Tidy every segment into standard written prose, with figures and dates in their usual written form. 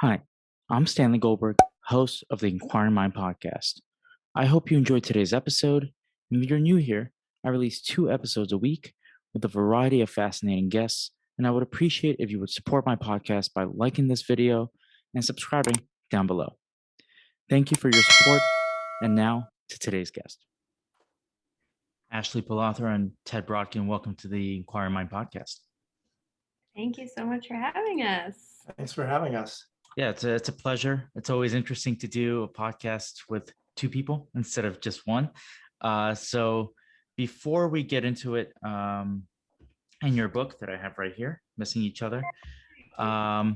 Hi, I'm Stanley Goldberg, host of the Inquiring Mind podcast. I hope you enjoyed today's episode. And if you're new here, I release 2 episodes a week with a variety of fascinating guests, and I would appreciate if you would support my podcast by liking this video and subscribing down below. Thank you for your support, and now to today's guest. Ashley Pallathra and Ted Brodkin, welcome to the Inquiring Mind podcast. Thank you so much for having us. Thanks for having us. Yeah, it's a pleasure. It's always interesting to do a podcast with 2 people instead of just one. So before we get into it, in your book that I have right here, Missing Each Other, can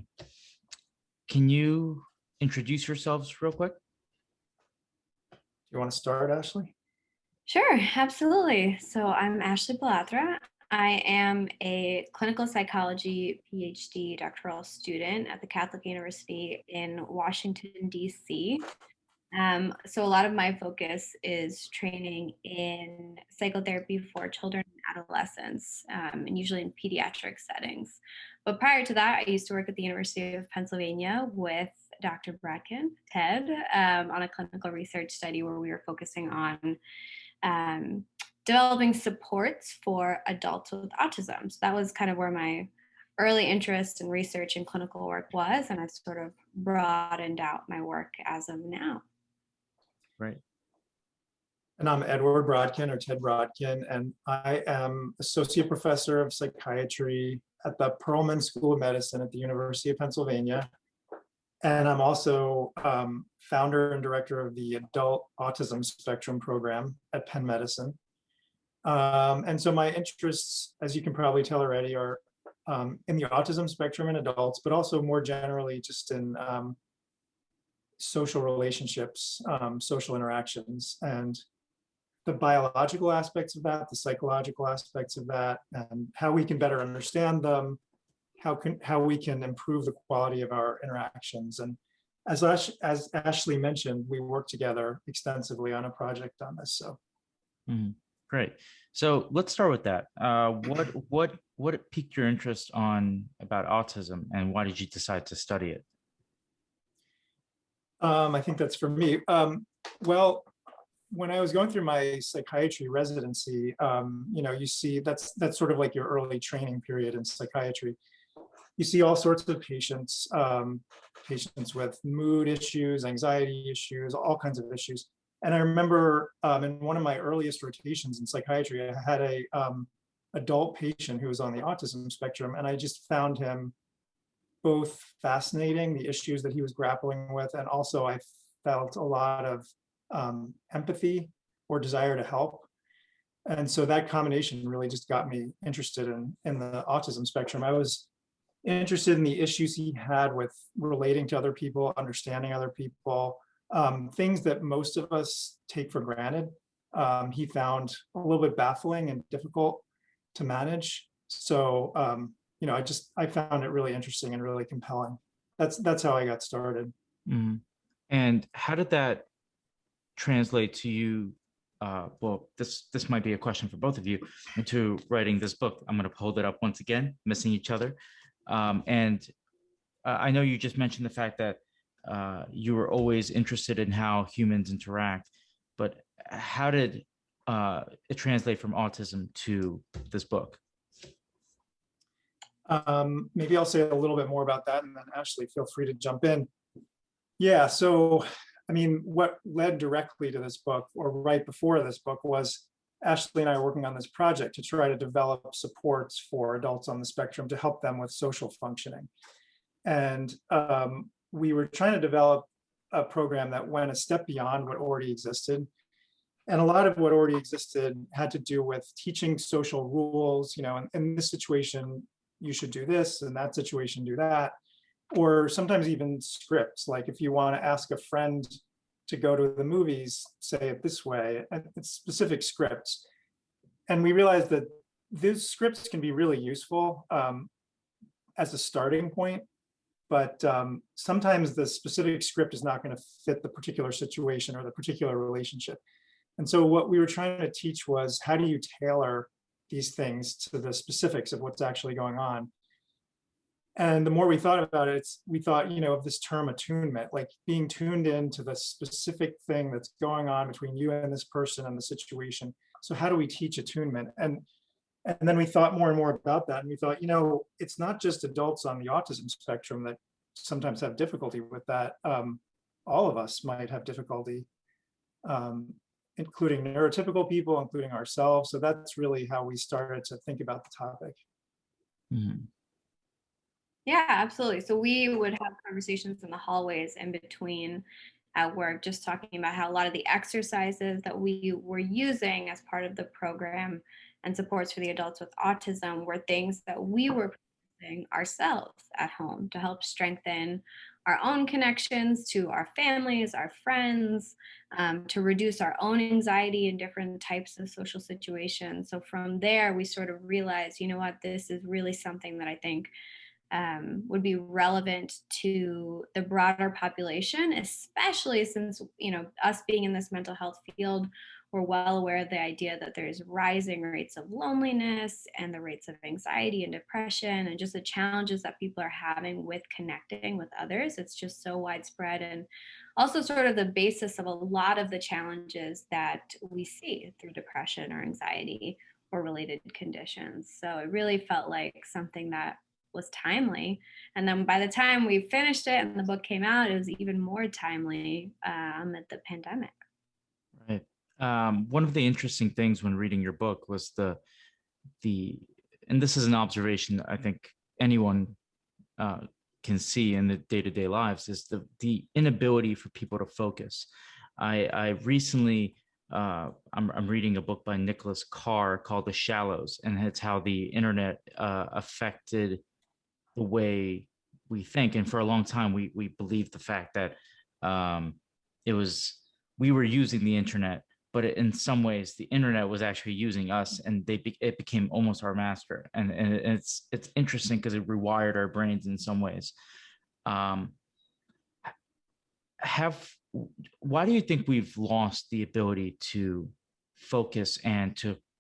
you introduce yourselves real quick? You want to start, Ashley? Sure, absolutely. So I'm Ashley Pallathra. I am a clinical psychology Ph.D. doctoral student at the Catholic University in Washington, D.C. So a lot of my focus is training in psychotherapy for children and adolescents, and usually in pediatric settings. But prior to that, I used to work at the University of Pennsylvania with Dr. Brodkin, Ted, on a clinical research study where we were focusing on developing supports for adults with autism. So that was kind of where my early interest in research and clinical work was, and I've sort of broadened out my work as of now. Right. And I'm Edward Brodkin, or Ted Brodkin, and I am Associate Professor of Psychiatry at the Perelman School of Medicine at the University of Pennsylvania. And I'm also founder and director of the Adult Autism Spectrum Program at Penn Medicine. And so my interests, as you can probably tell already, are in the autism spectrum in adults, but also more generally just in social relationships, social interactions, and the biological aspects of that, the psychological aspects of that, and how we can better understand them, how we can improve the quality of our interactions. And as Ashley mentioned, we work together extensively on a project on this. So. Great. So let's start with that. What piqued your interest about autism, and why did you decide to study it? I think that's for me. Well, when I was going through my psychiatry residency, you see that's sort of like your early training period in psychiatry. You see all sorts of patients, patients with mood issues, anxiety issues, all kinds of issues. And I remember in one of my earliest rotations in psychiatry, I had a adult patient who was on the autism spectrum, and I just found him both fascinating, the issues that he was grappling with, and also I felt a lot of empathy or desire to help. And so that combination really just got me interested in the autism spectrum. I was interested in the issues he had with relating to other people, understanding other people, things that most of us take for granted. He found a little bit baffling and difficult to manage. So, I found it really interesting and really compelling. That's how I got started. Mm-hmm. And how did that translate to you? Well, this might be a question for both of you, into writing this book. I'm going to hold it up once again, Missing Each Other. And I know you just mentioned the fact that you were always interested in how humans interact, but how did it translate from autism to this book? Maybe I'll say a little bit more about that, and then Ashley, feel free to jump in. Yeah, so I mean, what led directly to this book, or right before this book, was Ashley and I are working on this project to try to develop supports for adults on the spectrum to help them with social functioning. And we were trying to develop a program that went a step beyond what already existed. And a lot of what already existed had to do with teaching social rules, in this situation, you should do this, in that situation, do that. Or sometimes even scripts, like if you want to ask a friend to go to the movies, say it this way, it's specific scripts. And we realized that these scripts can be really useful as a starting point, but sometimes the specific script is not going to fit the particular situation or the particular relationship. And so what we were trying to teach was, how do you tailor these things to the specifics of what's actually going on? And the more we thought about it, we thought, of this term attunement, like being tuned into the specific thing that's going on between you and this person and the situation. So how do we teach attunement? And then we thought more and more about that. And we thought, it's not just adults on the autism spectrum that sometimes have difficulty with that. All of us might have difficulty, including neurotypical people, including ourselves. So that's really how we started to think about the topic. Mhm. Yeah, absolutely. So we would have conversations in the hallways in between at work, just talking about how a lot of the exercises that we were using as part of the program and supports for the adults with autism were things that we were practicing ourselves at home to help strengthen our own connections to our families, our friends, to reduce our own anxiety in different types of social situations. So from there, we sort of realized, what, this is really something that I think would be relevant to the broader population, especially since, us being in this mental health field, we're well aware of the idea that there's rising rates of loneliness and the rates of anxiety and depression and just the challenges that people are having with connecting with others. It's just so widespread, and also sort of the basis of a lot of the challenges that we see through depression or anxiety or related conditions. So it really felt like something that was timely. And then by the time we finished it and the book came out, it was even more timely amid the pandemic. Right. One of the interesting things when reading your book was and this is an observation I think anyone can see in the day-to-day lives, is the inability for people to focus. I recently I'm reading a book by Nicholas Carr called The Shallows, and it's how the internet affected the way we think. And for a long time, we believed the fact that it was we were using the internet, but in some ways, the internet was actually using us, and it became almost our master. And it's interesting because it rewired our brains in some ways. Um, why do you think we've lost the ability to focus and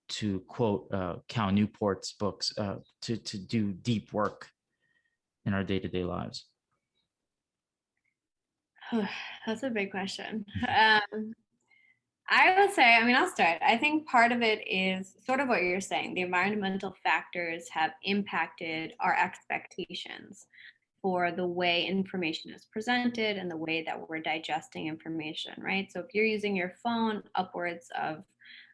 to quote Cal Newport's books, to do deep work in our day-to-day lives? That's a big question. I would say, I'll start. I think part of it is sort of what you're saying. The environmental factors have impacted our expectations for the way information is presented and the way that we're digesting information, right? So if you're using your phone upwards of,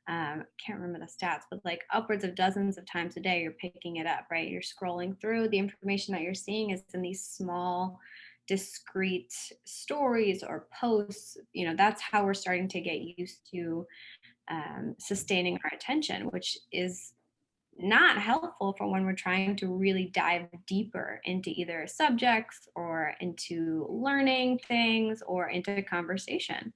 I can't remember the stats, but like upwards of dozens of times a day, you're picking it up, right? You're scrolling through. The information that you're seeing is in these small, discrete stories or posts. That's how we're starting to get used to sustaining our attention, which is not helpful for when we're trying to really dive deeper into either subjects or into learning things or into conversation.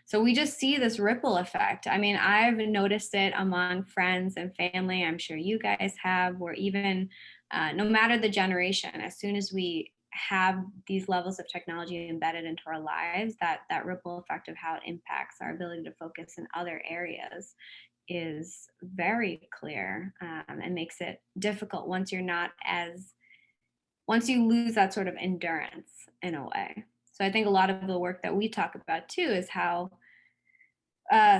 So we just see this ripple effect. I've noticed it among friends and family. I'm sure you guys have, where even no matter the generation, as soon as we have these levels of technology embedded into our lives, that ripple effect of how it impacts our ability to focus in other areas is very clear, and makes it difficult once you lose that sort of endurance in a way. So I think a lot of the work that we talk about too is how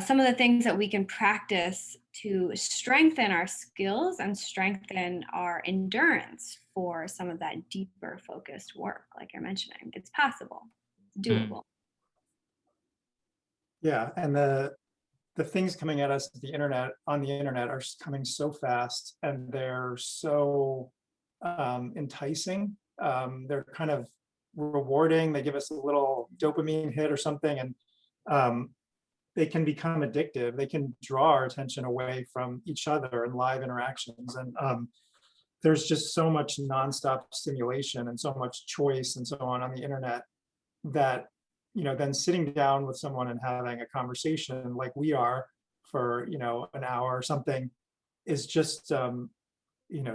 some of the things that we can practice to strengthen our skills and strengthen our endurance for some of that deeper focused work, like you're mentioning. It's possible, it's doable. Yeah, and the things coming at us on the internet are coming so fast, and they're so enticing. They're kind of rewarding. They give us a little dopamine hit or something, and they can become addictive. They can draw our attention away from each other and live interactions. And there's just so much nonstop stimulation and so much choice and so on the internet that, then sitting down with someone and having a conversation like we are for, an hour or something is just,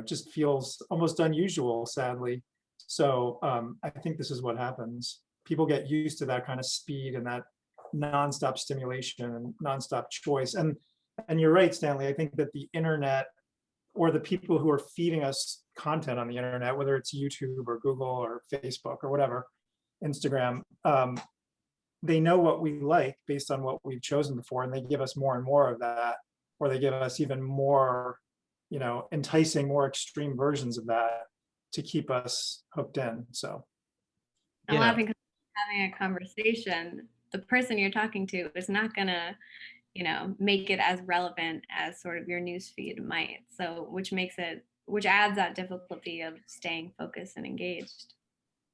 just feels almost unusual, sadly. So I think this is what happens. People get used to that kind of speed and that nonstop stimulation and nonstop choice. And you're right, Stanley. I think that the internet or the people who are feeding us content on the internet, whether it's YouTube or Google or Facebook or whatever, Instagram, they know what we like based on what we've chosen before, and they give us more and more of that, or they give us even more, enticing, more extreme versions of that to keep us hooked in. So I'm Yeah. laughing because having a conversation, the person you're talking to is not gonna, make it as relevant as sort of your news feed might. So which adds that difficulty of staying focused and engaged.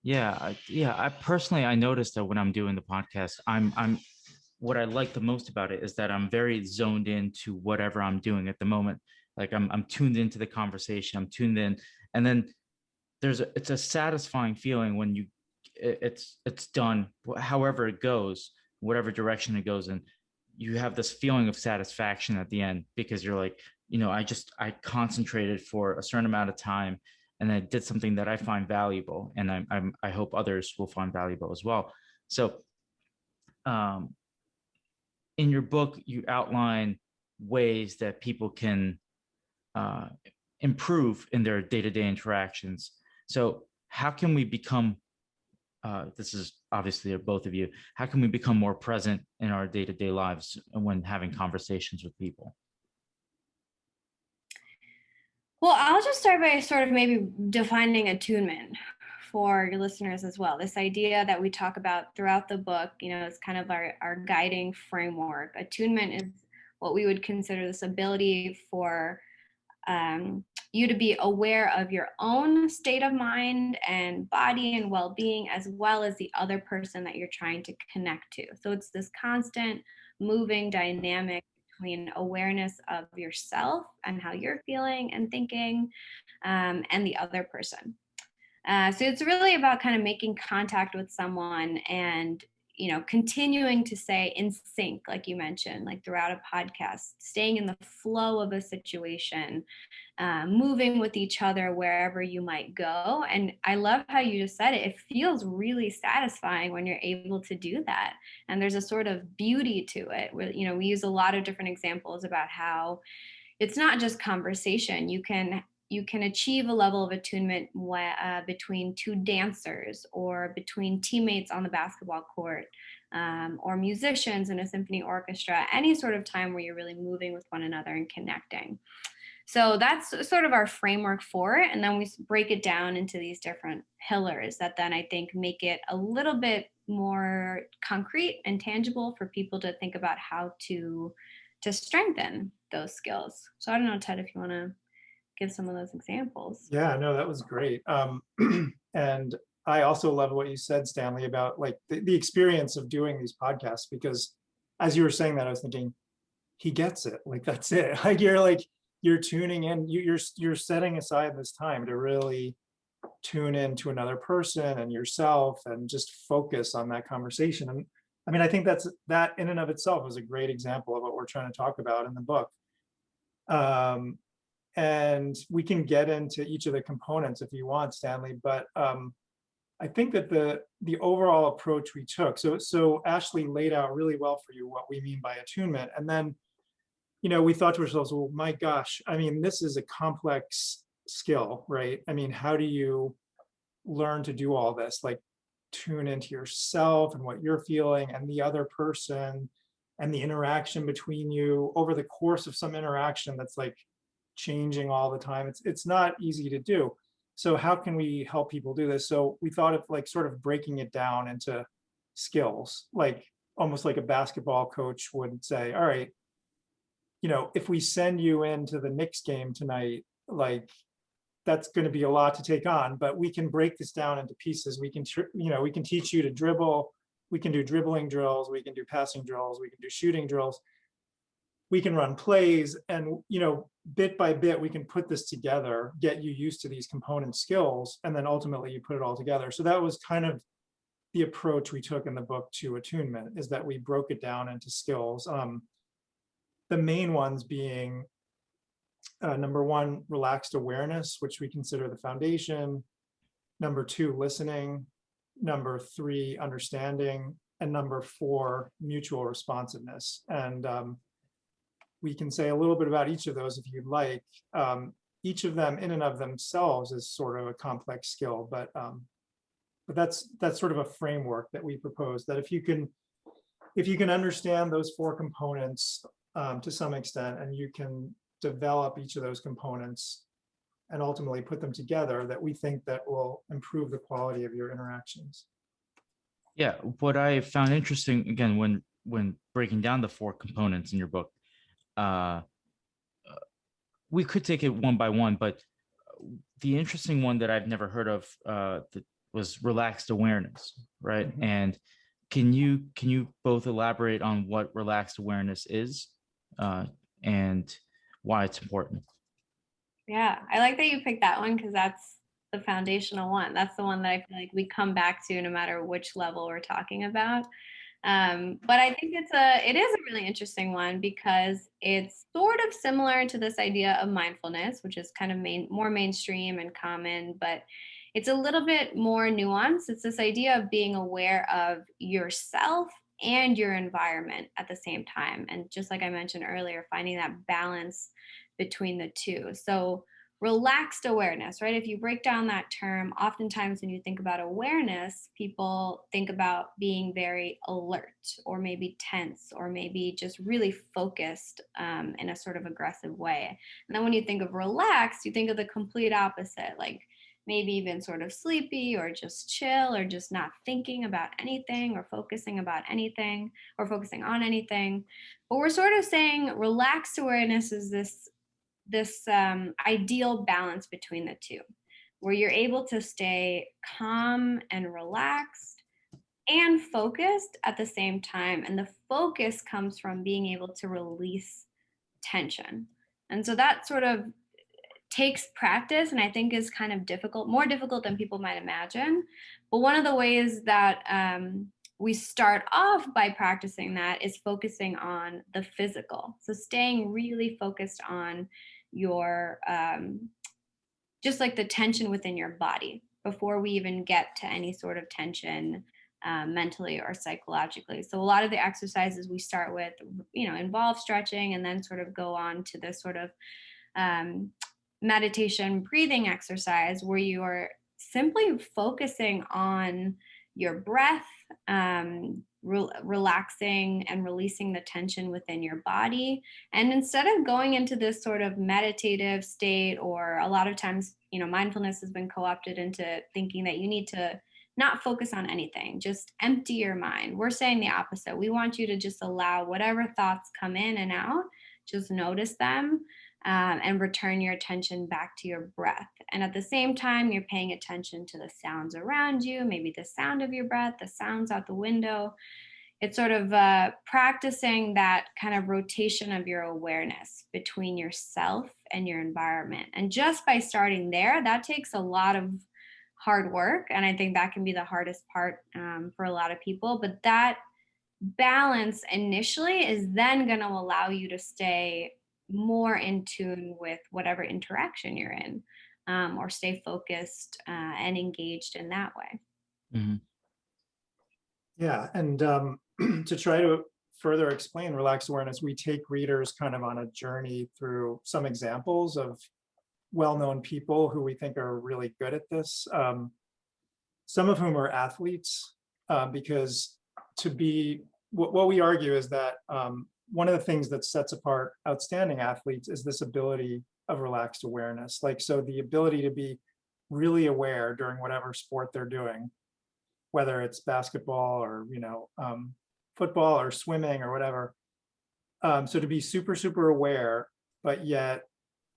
I personally, I noticed that when I'm doing the podcast, I'm what I like the most about it is that I'm very zoned into whatever I'm doing at the moment. Like I'm tuned into the conversation, I'm tuned in, and then it's a satisfying feeling when it's done, however it goes, whatever direction it goes in. You have this feeling of satisfaction at the end because you're like, I concentrated for a certain amount of time and I did something that I find valuable, and I hope others will find valuable as well. So, in your book, you outline ways that people can uh, improve in their day-to-day interactions. So, how can we become? This is obviously both of you. How can we become more present in our day-to-day lives when having conversations with people? Well, I'll just start by sort of maybe defining attunement for your listeners as well. This idea that we talk about throughout the book, is kind of our guiding framework. Attunement is what we would consider this ability for you to be aware of your own state of mind and body and well-being, as well as the other person that you're trying to connect to. So it's this constant moving dynamic between awareness of yourself and how you're feeling and thinking, and the other person. So it's really about kind of making contact with someone and continuing to stay in sync, like you mentioned, like throughout a podcast, staying in the flow of a situation, moving with each other wherever you might go. And I love how you just said it. It feels really satisfying when you're able to do that. And there's a sort of beauty to it. We use a lot of different examples about how it's not just conversation. You can achieve a level of attunement between two dancers, or between teammates on the basketball court, or musicians in a symphony orchestra, any sort of time where you're really moving with one another and connecting. So that's sort of our framework for it. And then we break it down into these different pillars that then I think make it a little bit more concrete and tangible for people to think about how to strengthen those skills. So I don't know, Ted, if you want to give some of those examples. Yeah, no, that was great. And I also love what you said, Stanley, about like the experience of doing these podcasts, because as you were saying that, I was thinking, he gets it. Like, that's it. Like you're tuning in, you're setting aside this time to really tune in to another person and yourself and just focus on that conversation. And I mean, I think that in and of itself is a great example of what we're trying to talk about in the book. And we can get into each of the components if you want, Stanley, but I think that the overall approach we took, so Ashley laid out really well for you what we mean by attunement. And then, we thought to ourselves, well, my gosh, I mean, this is a complex skill, right? I mean, how do you learn to do all this? Like, tune into yourself and what you're feeling and the other person and the interaction between you over the course of some interaction that's like changing all the time. It's not easy to do. So how can we help people do this? So we thought of like sort of breaking it down into skills, like almost like a basketball coach would say, all right, if we send you into the Knicks game tonight, like that's going to be a lot to take on, but we can break this down into pieces. We can teach you to dribble. We can do dribbling drills. We can do passing drills. We can do shooting drills. We can run plays, and bit by bit, we can put this together, get you used to these component skills, and then ultimately you put it all together. So that was kind of the approach we took in the book to attunement, is that we broke it down into skills. The main ones being number one, relaxed awareness, which we consider the foundation. Number two, listening. Number three, understanding. And number four, mutual responsiveness. And we can say a little bit about each of those if you'd like. each of them in and of themselves is sort of a complex skill, but that's sort of a framework that we propose, that if you can understand those four components to some extent, and you can develop each of those components and ultimately put them together, that we think that will improve the quality of your interactions. Yeah, what I found interesting, again, when breaking down the four components in your book, uh, we could take it one by one, but the interesting one that I've never heard of that was relaxed awareness, right? Mm-hmm. And can you both elaborate on what relaxed awareness is and why it's important? Yeah, I like that you picked that one because that's the foundational one. That's the one that I feel like we come back to no matter which level we're talking about. But I think it is a really interesting one because it's sort of similar to this idea of mindfulness, which is kind of more mainstream and common, but it's a little bit more nuanced. It's this idea of being aware of yourself and your environment at the same time. And just like I mentioned earlier, finding that balance between the two. So relaxed awareness, right? If you break down that term, oftentimes when you think about awareness, people think about being very alert or maybe tense or maybe just really focused in a sort of aggressive way. And then when you think of relaxed, you think of the complete opposite, like maybe even sort of sleepy or just chill or just not thinking about anything or focusing about anything or focusing on anything. But we're sort of saying relaxed awareness is this ideal balance between the two, where you're able to stay calm and relaxed and focused at the same time. And the focus comes from being able to release tension. And so that sort of takes practice and I think is kind of difficult, more difficult than people might imagine. But one of the ways that we start off by practicing that is focusing on the physical. So staying really focused on your, just like the tension within your body before we even get to any sort of tension mentally or psychologically. So a lot of the exercises we start with, involve stretching and then sort of go on to this sort of meditation breathing exercise where you are simply focusing on your breath, relaxing and releasing the tension within your body. And instead of going into this sort of meditative state, or a lot of times, mindfulness has been co-opted into thinking that you need to not focus on anything, just empty your mind. We're saying the opposite. We want you to just allow whatever thoughts come in and out, just notice them. And return your attention back to your breath. And at the same time, you're paying attention to the sounds around you, maybe the sound of your breath, the sounds out the window. It's sort of practicing that kind of rotation of your awareness between yourself and your environment. And just by starting there, that takes a lot of hard work. And I think that can be the hardest part for a lot of people. But that balance initially is then going to allow you to stay more in tune with whatever interaction you're in, or stay focused and engaged in that way. Mm-hmm. Yeah, and to try to further explain relaxed awareness, we take readers kind of on a journey through some examples of well-known people who we think are really good at this. Some of whom are athletes, because what we argue is that one of the things that sets apart outstanding athletes is this ability of relaxed awareness. So the ability to be really aware during whatever sport they're doing, whether it's basketball or football or swimming or whatever. So to be super, super aware, but yet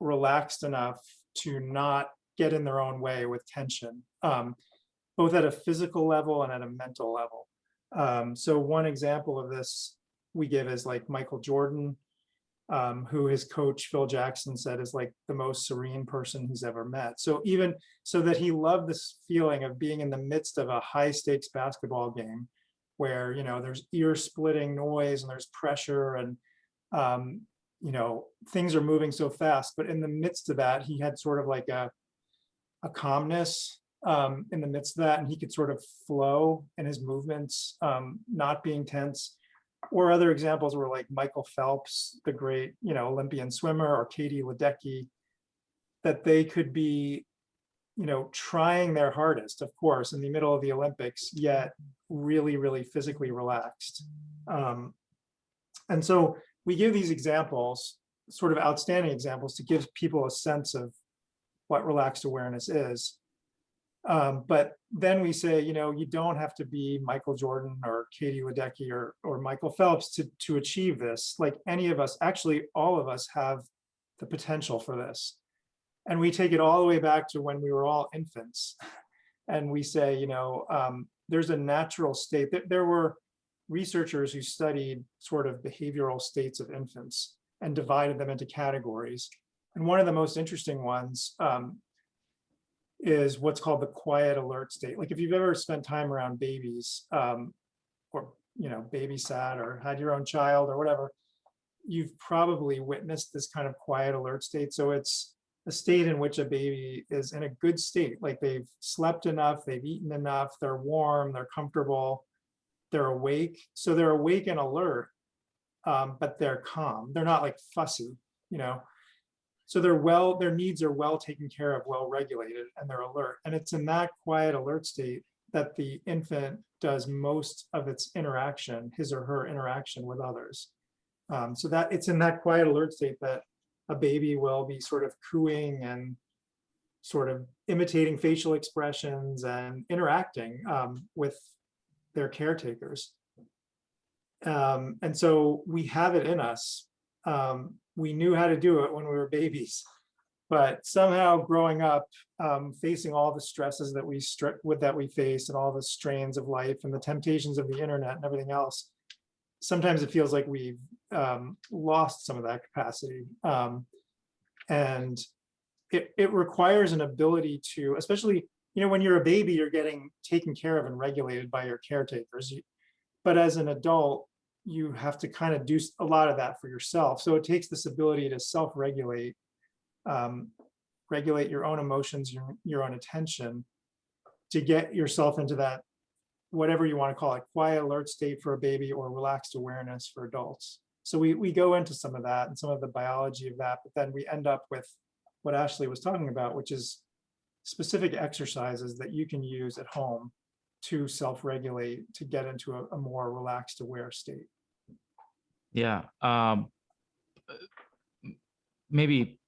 relaxed enough to not get in their own way with tension, both at a physical level and at a mental level. So one example of this we give is like Michael Jordan, who his coach Phil Jackson said is like the most serene person he's ever met. So even so that he loved this feeling of being in the midst of a high stakes basketball game where, there's ear splitting noise and there's pressure and, things are moving so fast, but in the midst of that, he had sort of like a calmness in the midst of that, and he could sort of flow in his movements, not being tense. Or other examples were like Michael Phelps, the great, Olympian swimmer, or Katie Ledecky, that they could be, trying their hardest, of course, in the middle of the Olympics, yet really, really physically relaxed. And so we give these examples, sort of outstanding examples, to give people a sense of what relaxed awareness is. But then we say, you don't have to be Michael Jordan or Katie Ledecky or Michael Phelps to achieve this. Like any of us, actually, all of us have the potential for this. And we take it all the way back to when we were all infants. And we say, there's a natural state. There were researchers who studied sort of behavioral states of infants and divided them into categories. And one of the most interesting ones is what's called the quiet alert state. Like if you've ever spent time around babies or babysat or had your own child or whatever, you've probably witnessed this kind of quiet alert state. So it's a state in which a baby is in a good state, like they've slept enough, they've eaten enough, they're warm, they're comfortable, they're awake. So they're awake and alert, but they're calm. They're not like fussy, So their needs are well taken care of, well regulated, and they're alert. And it's in that quiet alert state that the infant does most of its interaction, his or her interaction with others. So that it's in that quiet alert state that a baby will be sort of cooing and sort of imitating facial expressions and interacting with their caretakers. And so we have it in us. We knew how to do it when we were babies, but somehow growing up, facing all the stresses that we face and all the strains of life and the temptations of the internet and everything else, sometimes it feels like we've lost some of that capacity. And it requires an ability to, especially, when you're a baby, you're getting taken care of and regulated by your caretakers. But as an adult, you have to kind of do a lot of that for yourself. So it takes this ability to self-regulate, regulate your own emotions, your own attention, to get yourself into that, whatever you want to call it, quiet alert state for a baby or relaxed awareness for adults. So we go into some of that and some of the biology of that, but then we end up with what Ashley was talking about, which is specific exercises that you can use at home to self-regulate, to get into a more relaxed, aware state. Yeah. Maybe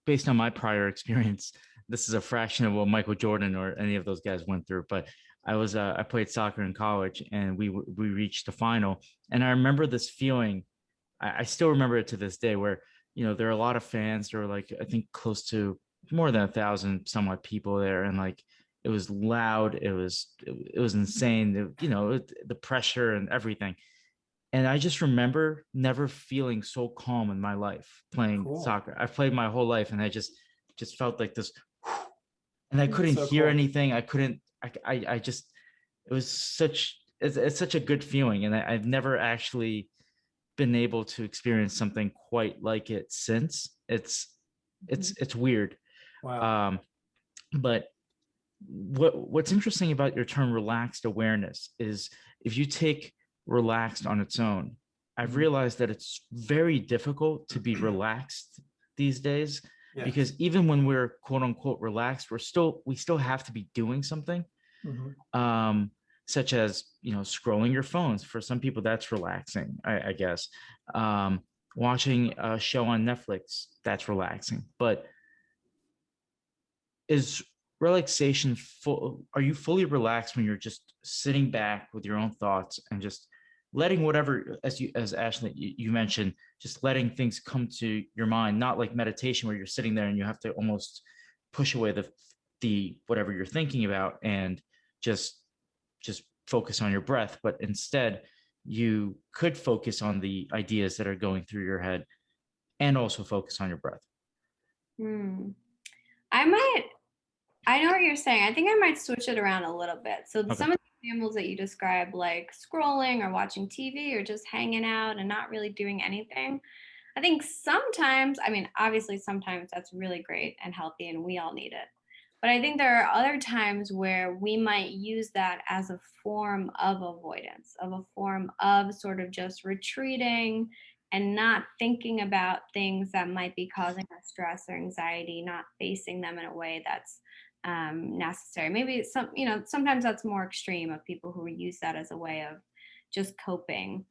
based on my prior experience, this is a fraction of what Michael Jordan or any of those guys went through. But I played soccer in college, and we reached the final. And I remember this feeling. I still remember it to this day, where there are a lot of fans. There were like, I think, close to more than 1,000 somewhat people there, and like it was loud. It was insane. The pressure and everything. And I just remember never feeling so calm in my life playing soccer. I've played my whole life, and I just felt like this, and I couldn't hear anything. I couldn't. I just. It was such. It's such a good feeling, and I've never actually been able to experience something quite like it since. It's weird. Wow. But what's interesting about your term relaxed awareness is, if you take relaxed on its own, I've realized that it's very difficult to be relaxed these days. Yes. Because even when we're quote unquote relaxed, we still have to be doing something. Such as scrolling your phones. For some people, that's relaxing, I guess. Watching a show on Netflix, that's relaxing. But is relaxation are you fully relaxed when you're just sitting back with your own thoughts and just letting whatever, as Ashley you mentioned, just letting things come to your mind, not like meditation where you're sitting there and you have to almost push away the whatever you're thinking about and just focus on your breath, but instead you could focus on the ideas that are going through your head and also focus on your breath? I know what you're saying. I think I might switch it around a little bit. So Okay. Some of the examples that you described, like scrolling or watching TV or just hanging out and not really doing anything, I think sometimes, obviously sometimes that's really great and healthy and we all need it. But I think there are other times where we might use that as a form of avoidance, of a form of sort of just retreating and not thinking about things that might be causing us stress or anxiety, not facing them in a way that's necessary. Maybe sometimes that's more extreme of people who use that as a way of just coping.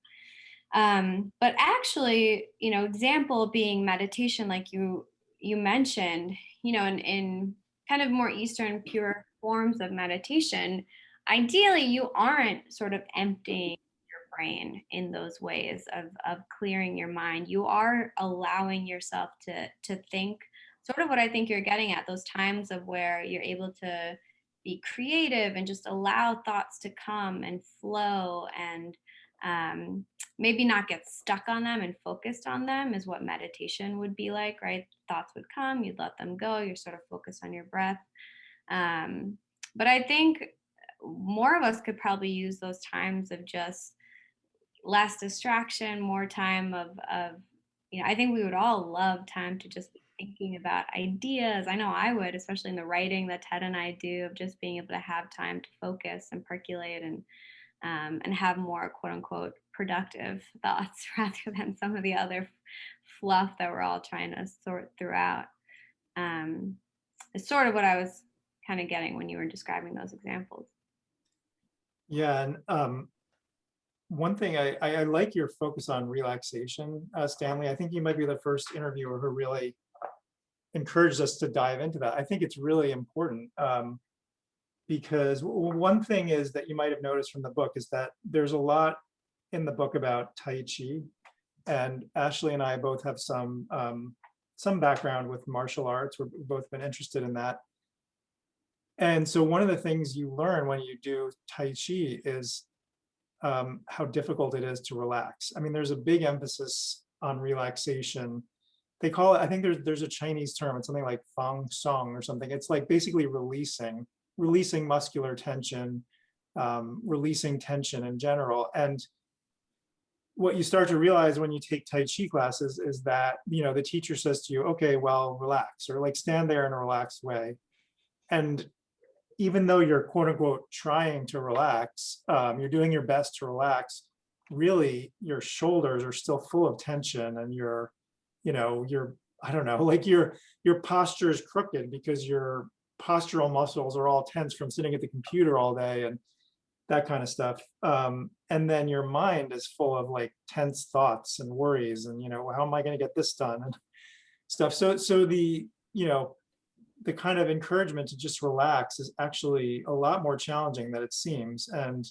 But actually, example being meditation, like you mentioned, in kind of more Eastern pure forms of meditation, ideally you aren't sort of emptying your brain in those ways of clearing your mind. You are allowing yourself to think, sort of what I think you're getting at, those times of where you're able to be creative and just allow thoughts to come and flow, and maybe not get stuck on them and focused on them, is what meditation would be like, right? Thoughts would come, you'd let them go, you're sort of focused on your breath. But I think more of us could probably use those times of just less distraction, more time of I think we would all love time to just be thinking about ideas. I know I would, especially in the writing that Ted and I do, of just being able to have time to focus and percolate and have more quote unquote productive thoughts rather than some of the other fluff that we're all trying to sort throughout. It's sort of what I was kind of getting when you were describing those examples. Yeah, and one thing I like your focus on relaxation, Stanley. I think you might be the first interviewer who really encouraged us to dive into that. I think it's really important. Because one thing is that you might have noticed from the book is that there's a lot in the book about Tai Chi, and Ashley and I both have some background with martial arts. We've both been interested in that. And so one of the things you learn when you do Tai Chi is how difficult it is to relax. I mean, there's a big emphasis on relaxation. They call it, I think there's a Chinese term, it's something like fang song or something. It's like basically releasing muscular tension, releasing tension in general. And what you start to realize when you take Tai Chi classes is that, the teacher says to you, okay, well, relax, or like stand there in a relaxed way. And even though you're quote unquote trying to relax, you're doing your best to relax, really your shoulders are still full of tension, and your I don't know, like your posture is crooked because your postural muscles are all tense from sitting at the computer all day and that kind of stuff. And then your mind is full of like tense thoughts and worries, and how am I going to get this done and stuff. So the the kind of encouragement to just relax is actually a lot more challenging than it seems. And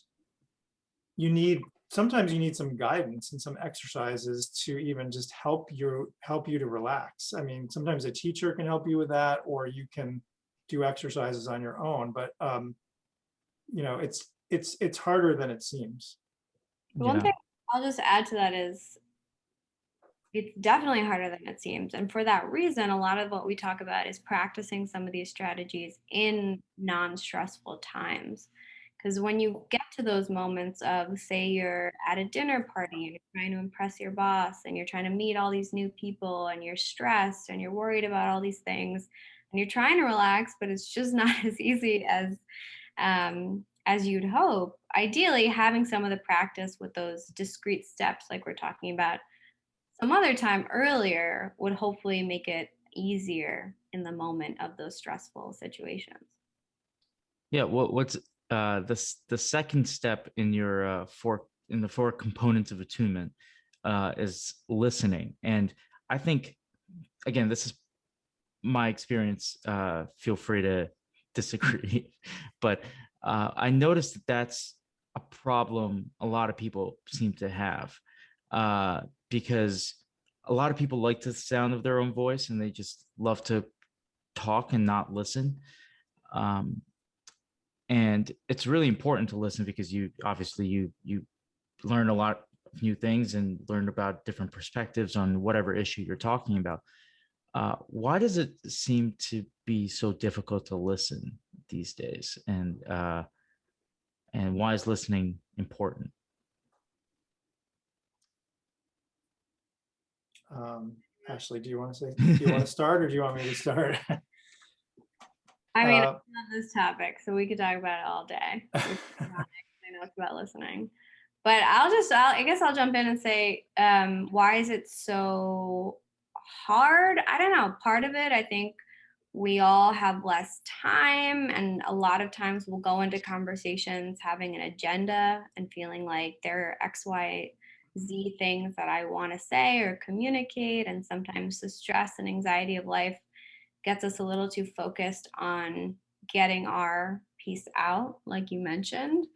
sometimes you need some guidance and some exercises to even just help you to relax. I mean, sometimes a teacher can help you with that, or you can do exercises on your own, but it's harder than it seems. One thing I'll just add to that is it's definitely harder than it seems. And for that reason, a lot of what we talk about is practicing some of these strategies in non-stressful times. Because when you get to those moments of, say, you're at a dinner party and you're trying to impress your boss and you're trying to meet all these new people and you're stressed and you're worried about all these things and you're trying to relax, but it's just not as easy as you'd hope. Ideally, having some of the practice with those discrete steps, like we're talking about some other time earlier, would hopefully make it easier in the moment of those stressful situations. Yeah, what's the second step in your the four components of attunement is listening. And I think, again, this is my experience. Feel free to disagree, but I noticed that that's a problem a lot of people seem to have, because a lot of people like the sound of their own voice and they just love to talk and not listen. And it's really important to listen because you learn a lot of new things and learn about different perspectives on whatever issue you're talking about. Why does it seem to be so difficult to listen these days? And why is listening important? Ashley, do you want to start, or do you want me to start? I mean, I love this topic, so we could talk about it all day. I know it's about listening. But I guess I'll jump in and say, why is it so hard? I don't know. Part of it, I think we all have less time, and a lot of times we'll go into conversations having an agenda and feeling like there are X, Y, Z things that I want to say or communicate. And sometimes the stress and anxiety of life gets us a little too focused on getting our piece out, like you mentioned.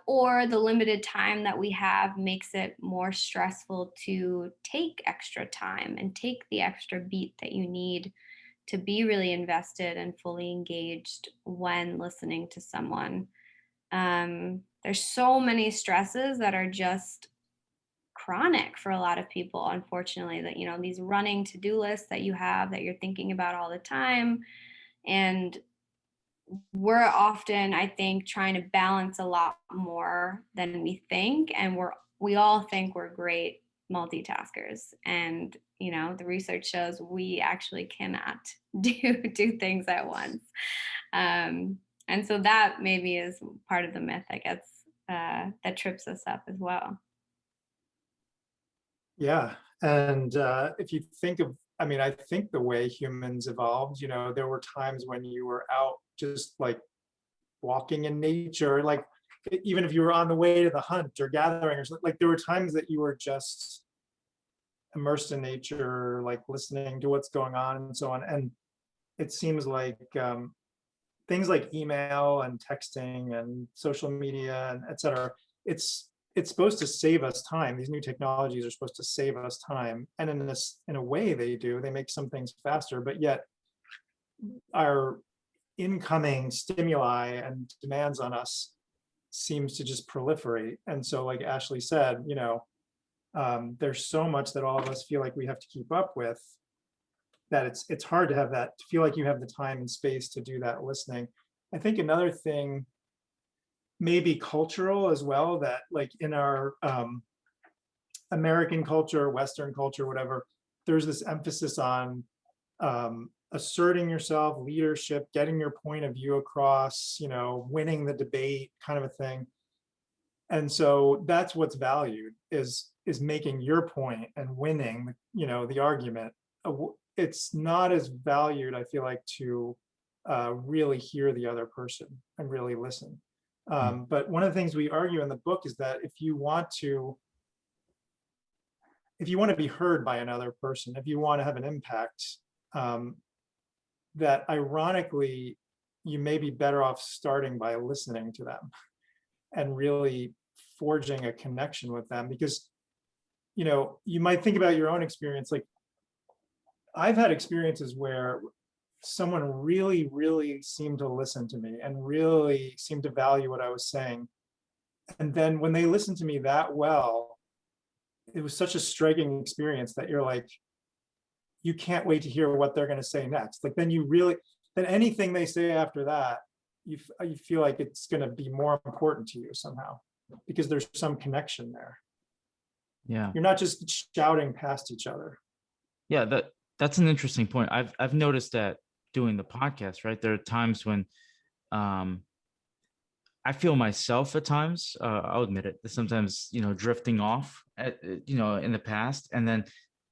Or the limited time that we have makes it more stressful to take extra time and take the extra beat that you need to be really invested and fully engaged when listening to someone. There's so many stresses that are just chronic for a lot of people, unfortunately, that, these running to-do lists that you have that you're thinking about all the time. And we're often, I think, trying to balance a lot more than we think. And we all think we're great multitaskers. And, the research shows we actually cannot do things at once. And so that maybe is part of the myth, I guess, that trips us up as well. Yeah. And if you think of, I think the way humans evolved, there were times when you were out just like walking in nature, like even if you were on the way to the hunt or gathering or something, like there were times that you were just immersed in nature, like listening to what's going on and so on. And it seems like things like email and texting and social media and et cetera, it's supposed to save us time. These new technologies are supposed to save us time. And in a way they do, they make some things faster, but yet our incoming stimuli and demands on us seems to just proliferate. And so like Ashley said, there's so much that all of us feel like we have to keep up with, that it's hard to have that, to feel like you have the time and space to do that listening. I think another thing, maybe cultural as well, that like in our American culture, Western culture, whatever, there's this emphasis on asserting yourself, leadership, getting your point of view across, winning the debate kind of a thing. And so that's what's valued, is making your point and winning, the argument. It's not as valued, I feel like, to really hear the other person and really listen. But one of the things we argue in the book is that if you want to be heard by another person, if you want to have an impact, that ironically, you may be better off starting by listening to them and really forging a connection with them. Because, you might think about your own experience. Like, I've had experiences where someone really, really seemed to listen to me and really seemed to value what I was saying. And then when they listened to me that well, it was such a striking experience that you're like, you can't wait to hear what they're going to say next. Like, then anything they say after that, you feel like it's going to be more important to you somehow, because there's some connection there. Yeah. You're not just shouting past each other. Yeah, that's an interesting point. I've noticed that doing the podcast, right? There are times when I feel myself at times, I'll admit it, sometimes, drifting off in the past. And then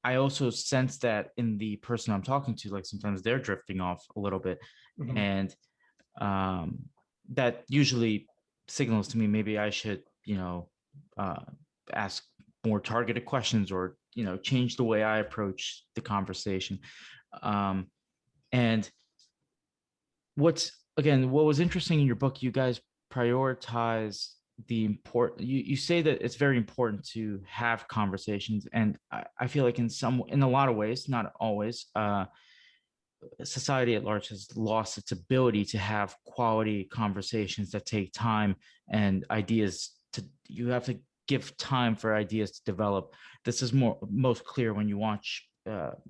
I also sense that in the person I'm talking to, like sometimes they're drifting off a little bit. Mm-hmm. And that usually signals to me, maybe I should, ask more targeted questions, or, change the way I approach the conversation. And what was interesting in your book, you guys prioritize the important, you say that it's very important to have conversations. And I feel like in a lot of ways, not always, society at large has lost its ability to have quality conversations that take time, and you have to give time for ideas to develop. This is most clear when you watch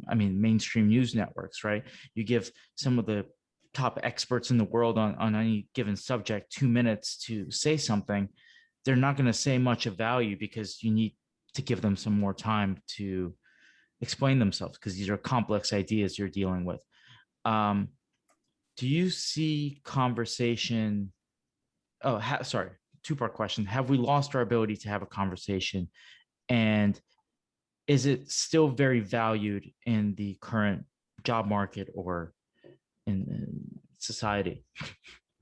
mainstream news networks, right? You give some of the top experts in the world on any given subject 2 minutes to say something. They're not going to say much of value, because you need to give them some more time to explain themselves, because these are complex ideas you're dealing with. Do you see conversation? Sorry. two-part question. Have we lost our ability to have a conversation? And is it still very valued in the current job market or in society,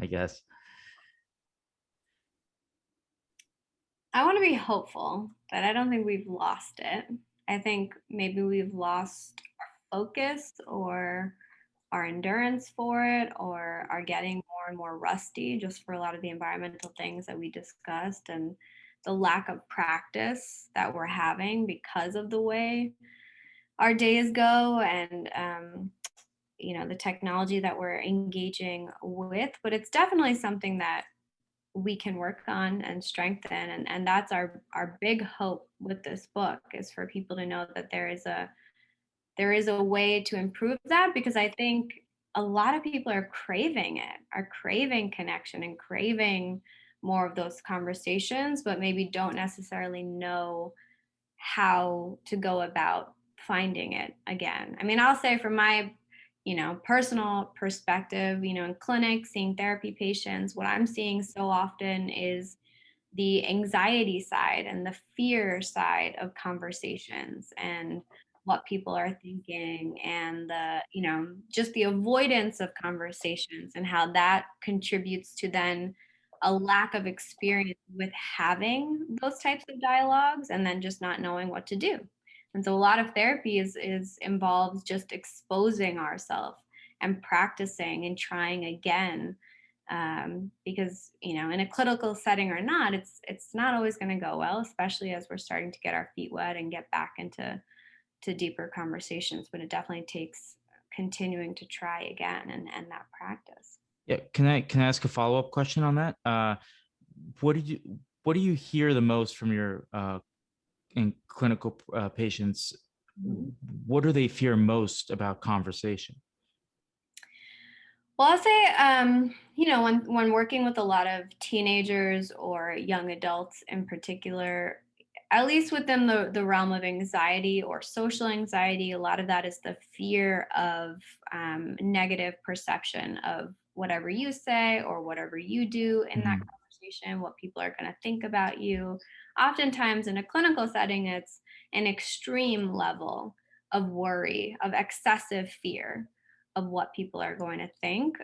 I guess? I want to be hopeful, but I don't think we've lost it. I think maybe we've lost our focus or our endurance for it, or are getting more and more rusty just for a lot of the environmental things that we discussed, and the lack of practice that we're having because of the way our days go, and the technology that we're engaging with. But it's definitely something that we can work on and strengthen, and that's our big hope with this book, is for people to know that there is a way to improve that, because I think a lot of people are craving it, are craving connection and craving more of those conversations, but maybe don't necessarily know how to go about finding it again. I mean, I'll say from my personal perspective, in clinic, seeing therapy patients, what I'm seeing so often is the anxiety side and the fear side of conversations, and what people are thinking, and just the avoidance of conversations, and how that contributes to then a lack of experience with having those types of dialogues, and then just not knowing what to do. And so a lot of therapy is involves just exposing ourselves and practicing and trying again, because in a clinical setting or not, it's not always going to go well, especially as we're starting to get our feet wet and get back into deeper conversations. But it definitely takes continuing to try again, and that practice. Yeah, can I ask a follow-up question on that? What do you hear the most from your in clinical patients? Mm-hmm. What do they fear most about conversation? Well, I'll say, when working with a lot of teenagers or young adults in particular, at least within the realm of anxiety or social anxiety, a lot of that is the fear of negative perception of whatever you say or whatever you do in that conversation, what people are going to think about you. Oftentimes in a clinical setting, it's an extreme level of worry, of excessive fear of what people are going to think,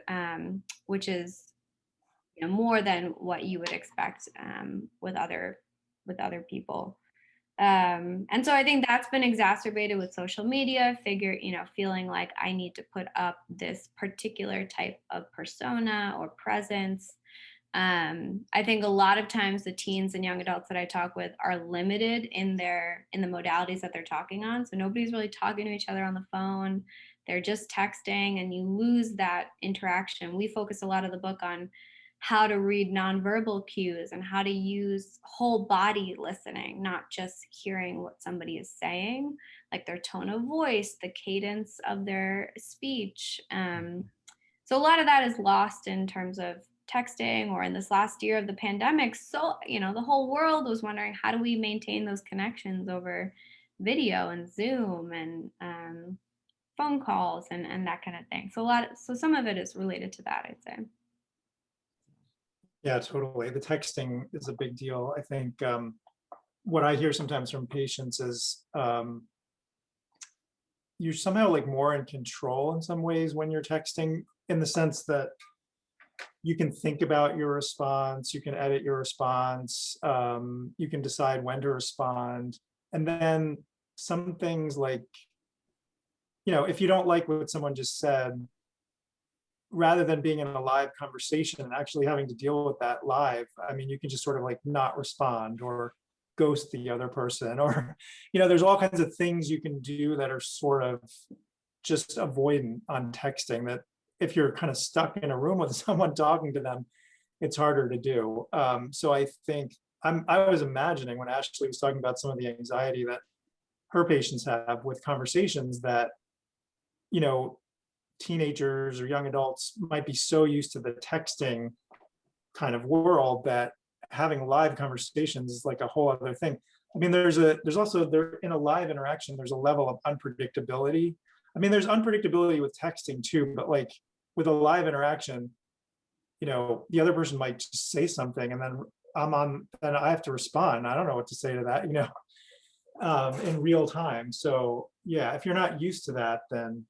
which is more than what you would expect with other people. And so I think that's been exacerbated with social media, feeling like I need to put up this particular type of persona or presence. I think a lot of times the teens and young adults that I talk with are limited in the modalities that they're talking on. So nobody's really talking to each other on the phone. They're just texting, and you lose that interaction. We focus a lot of the book on how to read nonverbal cues and how to use whole body listening, not just hearing what somebody is saying, like their tone of voice, the cadence of their speech. So a lot of that is lost in terms of texting, or in this last year of the pandemic. So, the whole world was wondering, how do we maintain those connections over video and Zoom and phone calls and that kind of thing. So some of it is related to that, I'd say. Yeah, totally. The texting is a big deal. I think what I hear sometimes from patients is you're somehow like more in control in some ways when you're texting, in the sense that you can think about your response, you can edit your response, you can decide when to respond. And then some things like, if you don't like what someone just said, rather than being in a live conversation and actually having to deal with that live, I mean, you can just sort of like not respond or ghost the other person, or, there's all kinds of things you can do that are sort of just avoidant on texting, that if you're kind of stuck in a room with someone talking to them, it's harder to do. So I think I was imagining when Ashley was talking about some of the anxiety that her patients have with conversations, that, teenagers or young adults might be so used to the texting kind of world that having live conversations is like a whole other thing. I mean, there's also in a live interaction, there's a level of unpredictability. I mean, there's unpredictability with texting too, but like with a live interaction, the other person might just say something, and then then I have to respond. I don't know what to say to that, in real time. So yeah, if you're not used to that, then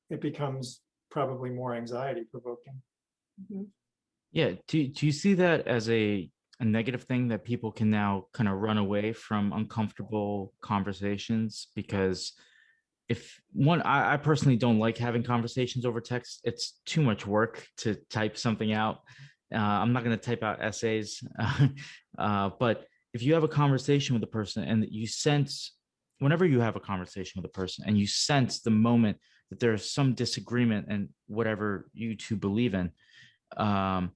it becomes probably more anxiety provoking. Mhm. Yeah. Do you see that as a negative thing, that people can now kind of run away from uncomfortable conversations? Because if one, I personally don't like having conversations over text. It's too much work to type something out. I'm not going to type out essays. But if you have a conversation with a person and you sense, whenever you have a conversation with a person and you sense the moment that there's some disagreement and whatever you two believe in, um,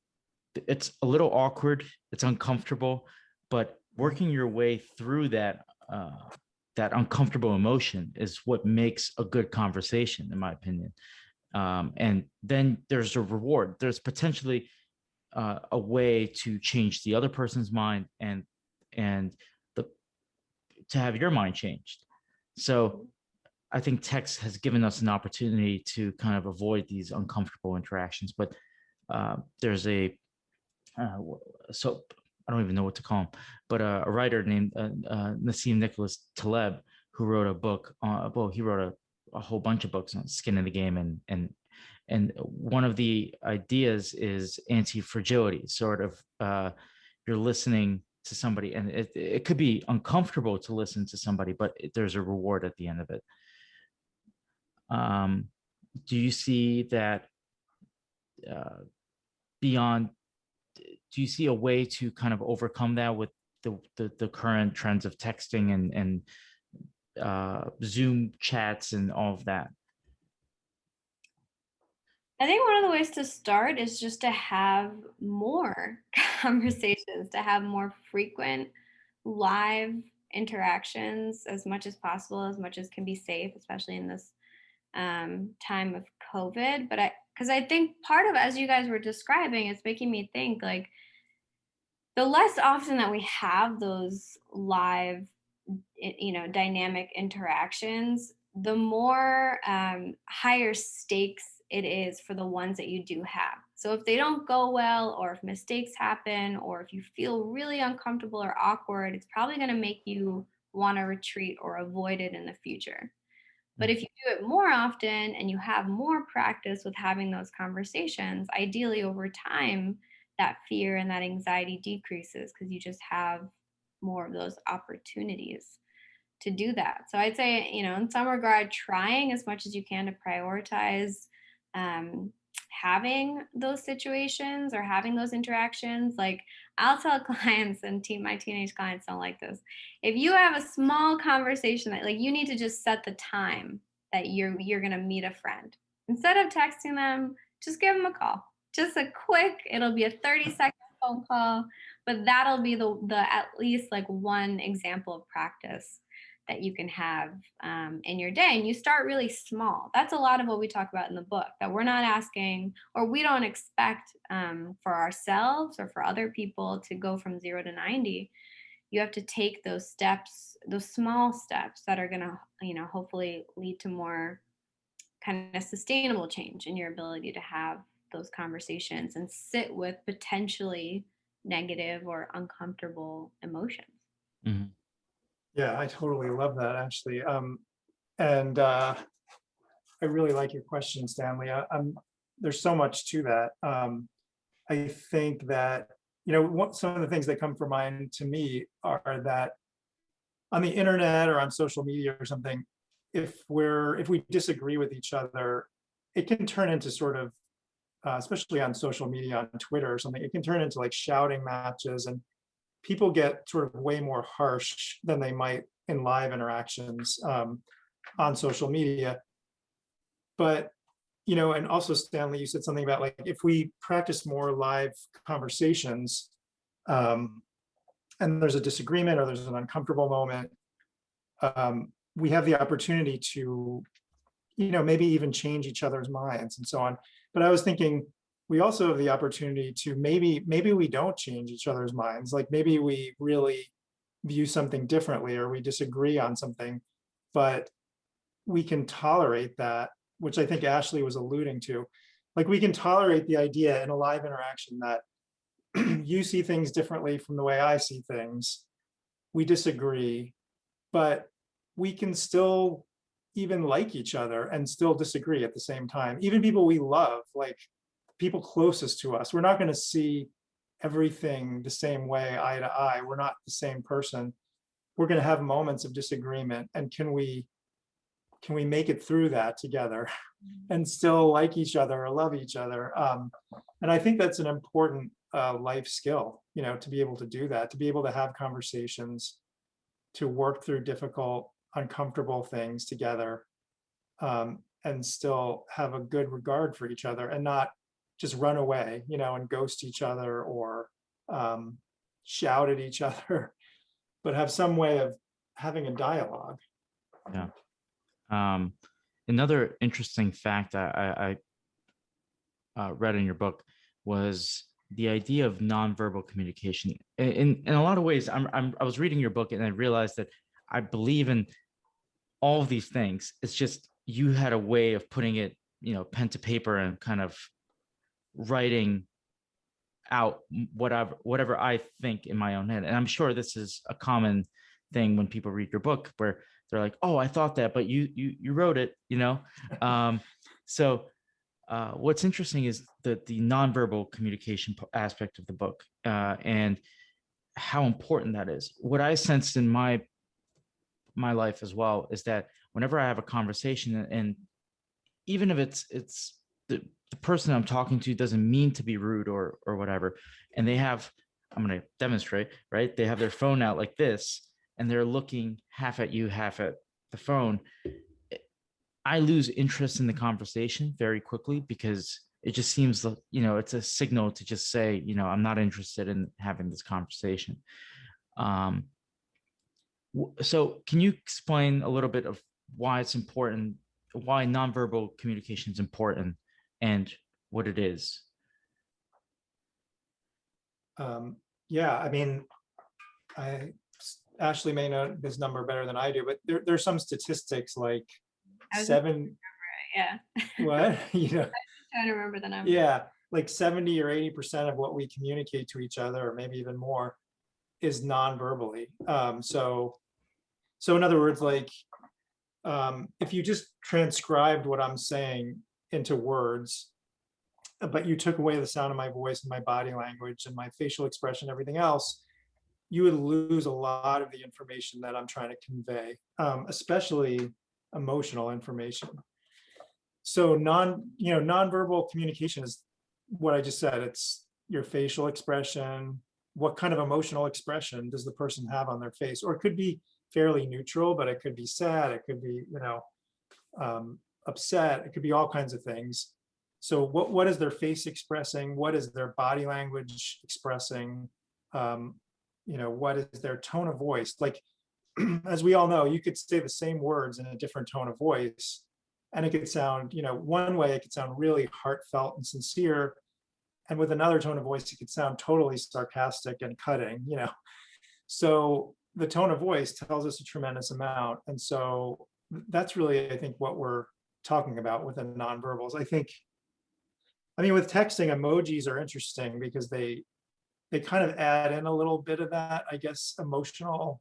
it's a little awkward, it's uncomfortable, but working your way through that uncomfortable emotion is what makes a good conversation, in my opinion. And then there's a reward. There's potentially a way to change the other person's mind, and the to have your mind changed. So I think text has given us an opportunity to kind of avoid these uncomfortable interactions. But there's uh, so I don't even know what to call him, but a writer named Nassim Nicholas Taleb, who wrote a book. Well, he wrote a whole bunch of books on skin in the game, and one of the ideas is anti-fragility. Sort of, you're listening to somebody, and it could be uncomfortable to listen to somebody, but there's a reward at the end of it. Um, do you see that uh, beyond? Do you see a way to kind of overcome that with the current trends of texting and Zoom chats and all of that? I think one of the ways to start is just to have more conversations, to have more frequent live interactions as much as possible, as much as can be safe, especially in this time of COVID. But because I think part of, as you guys were describing, it's making me think like the less often that we have those live, dynamic interactions, the more higher stakes it is for the ones that you do have. So if they don't go well, or if mistakes happen, or if you feel really uncomfortable or awkward, it's probably going to make you want to retreat or avoid it in the future. But if you do it more often and you have more practice with having those conversations, ideally over time, that fear and that anxiety decreases because you just have more of those opportunities to do that. So I'd say, in some regard, trying as much as you can to prioritize um, having those situations or having those interactions. Like I'll tell clients, and my teenage clients don't like this. If you have a small conversation that like you need to just set the time that you're going to meet a friend. Instead of texting them, just give them a call. Just a quick, it'll be a 30-second phone call, but that'll be the at least like one example of practice that you can have in your day. And you start really small. That's a lot of what we talk about in the book, that we're not asking, or we don't expect for ourselves or for other people to go from 0 to 90. You have to take those steps, those small steps that are going to, hopefully lead to more kind of sustainable change in your ability to have those conversations and sit with potentially negative or uncomfortable emotions. Mhm. Yeah, I totally love that actually. And I really like your question, Stanley. There's so much to that. I think that, some of the things that come to mind to me are that on the internet or on social media or something, if we disagree with each other, it can turn into sort of, especially on social media, on Twitter or something, it can turn into like shouting matches, and people get sort of way more harsh than they might in live interactions on social media. But, and also, Stanley, you said something about like, if we practice more live conversations, and there's a disagreement or there's an uncomfortable moment, we have the opportunity to, maybe even change each other's minds and so on. But I was thinking, we also have the opportunity to maybe we don't change each other's minds. Like maybe we really view something differently, or we disagree on something, but we can tolerate that, which I think Ashley was alluding to. Like we can tolerate the idea in a live interaction that you see things differently from the way I see things. We disagree, but we can still even like each other and still disagree at the same time. Even people we love, like people closest to us, we're not going to see everything the same way, eye to eye. We're not the same person. We're going to have moments of disagreement. And can we make it through that together and still like each other or love each other? And I think that's an important life skill, to be able to do that, to be able to have conversations, to work through difficult, uncomfortable things together, and still have a good regard for each other and not just run away, and ghost each other or shout at each other, but have some way of having a dialogue. Yeah. Another interesting fact I read in your book was the idea of nonverbal communication. In a lot of ways, I was reading your book and I realized that I believe in all of these things. It's just you had a way of putting it, pen to paper and kind of writing out whatever I think in my own head. And I'm sure this is a common thing when people read your book where they're like, oh, I thought that, but you wrote it, So what's interesting is the nonverbal communication aspect of the book, and how important that is. What I sensed in my life as well is that whenever I have a conversation, and even if it's the person I'm talking to doesn't mean to be rude or whatever, and I'm going to demonstrate, right? They have their phone out like this, and they're looking half at you, half at the phone. I lose interest in the conversation very quickly because it just seems like, it's a signal to just say, I'm not interested in having this conversation. So can you explain a little bit of why it's important, why nonverbal communication is important and what it is? Yeah, I mean, Ashley may know this number better than I do, but there's some statistics like yeah. What? Trying to remember the number. Yeah, like 70 or 80% of what we communicate to each other, or maybe even more, is non-verbally. So in other words, like if you just transcribed what I'm saying into words, but you took away the sound of my voice and my body language and my facial expression, everything else, you would lose a lot of the information that I'm trying to convey, especially emotional information. So nonverbal communication is what I just said. It's your facial expression. What kind of emotional expression does the person have on their face? Or it could be fairly neutral, but it could be sad. It could be, upset. It could be all kinds of things. So what is their face expressing? What is their body language expressing? What is their tone of voice? Like, as we all know, you could say the same words in a different tone of voice, and it could sound, one way it could sound really heartfelt and sincere, and with another tone of voice, it could sound totally sarcastic and cutting, So the tone of voice tells us a tremendous amount. And so that's really, I think, what we're talking about with the nonverbals. I mean, with texting, emojis are interesting because they kind of add in a little bit of that, I guess, emotional.